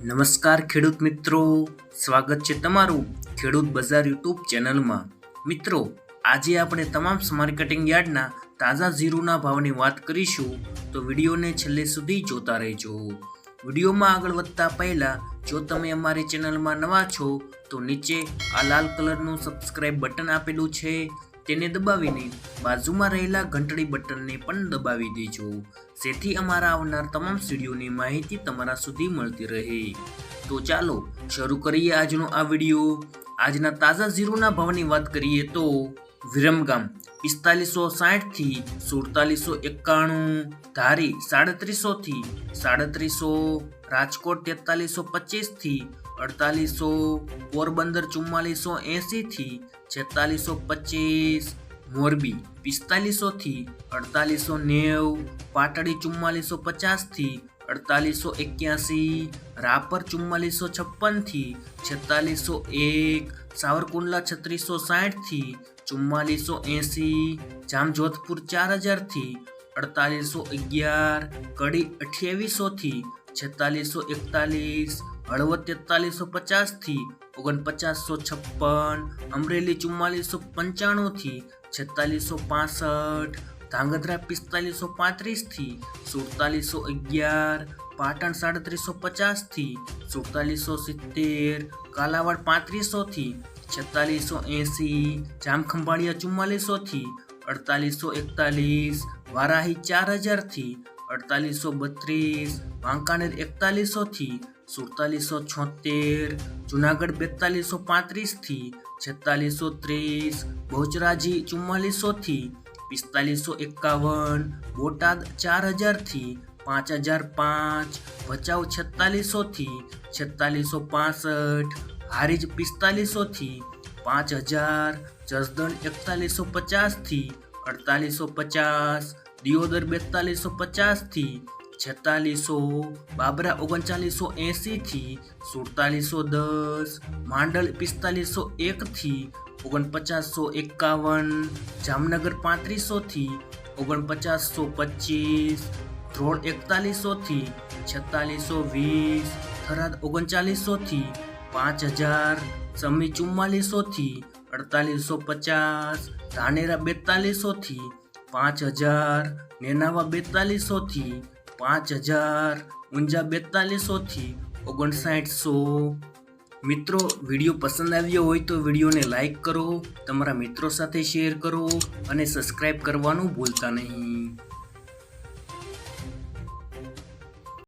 નમસ્કાર ખેડૂત મિત્રો, સ્વાગત છે તમારું ખેડૂત બજાર યુટ્યુબ ચેનલમાં। મિત્રો, આજે આપણે તમામ માર્કેટિંગ યાર્ડના તાજા જીરુના ભાવની વાત કરીશું, તો વિડીયોને છેલ્લે સુધી જોતા રહેજો। વિડીયોમાં આગળ વધતા પહેલા જો તમે અમારી ચેનલમાં નવા છો તો નીચે આ લાલ કલરનું સબસ્ક્રાઇબ બટન આપેલું છે, તેને દબાવીને બાજુમાં રહેલા ઘંટડી બટનને પણ દબાવી દેજો, જેથી અમારા આવનાર તમામ વિડીયોની માહિતી તમારા સુધી મળતી રહે। તો ચાલો શરૂ કરીએ આજનો આ વિડીયો। આજના તાજા જીરુના ભાવની વાત કરીએ તો વિરમગામ 4560 થી 4791, ધારી 3700 થી 3700, રાજકોટ 4325 થી 4800, પોરબંદર 4480 થી 4625, મોરબી 4500 થી 4890, પાટડી 4450 થી 4881, રાપર 4456 થી 4601, સાવરકુંડલા 3660 થી 4480, જામજોધપુર 4000 થી 4811, કડી 2800 થી 4641, હળવદ 4350 થી 4956, અમરેલી 4495 થી 4665, ધાંગધ્રા 4535 થી 4711, પાટણ 3750 થી 4770, કાલાવાડ 3500 થી 4680, જામખંભાળિયા 4400 થી 4841, વારાહી 4000 થી 4832, વાંકાનેર 4100 થી 4776, જુનાગઢ 4235 થી 4630, બહુચરાજી 4400 થી 4551, બોટાદ 4000 થી 5005, ભચાઉ 4600 થી 4665, હારીજ 4500 થી 5000, જસદણ 4150 થી 4850, દિયોદર 4250 થી 4600, બાબરા 3980 થી 4710, માંડલ 4501 થી 4951, જામનગર 3500 થી 4925, ધ્રોળ 4100 થી 4620, થરાદ 3900 થી 5000, સમી 4400 થી 4850, ધાનેરા 4200 થી 5000, નેનાવા 4200 થી 5000, ઊંઝા 4200 થી 5900। મિત્રો, વિડીયો પસંદ આવ્યો હોય તો વિડીયોને લાઈક કરો, તમારા મિત્રો સાથે શેર કરો અને સબસ્ક્રાઈબ કરવાનું ભૂલતા નહીં।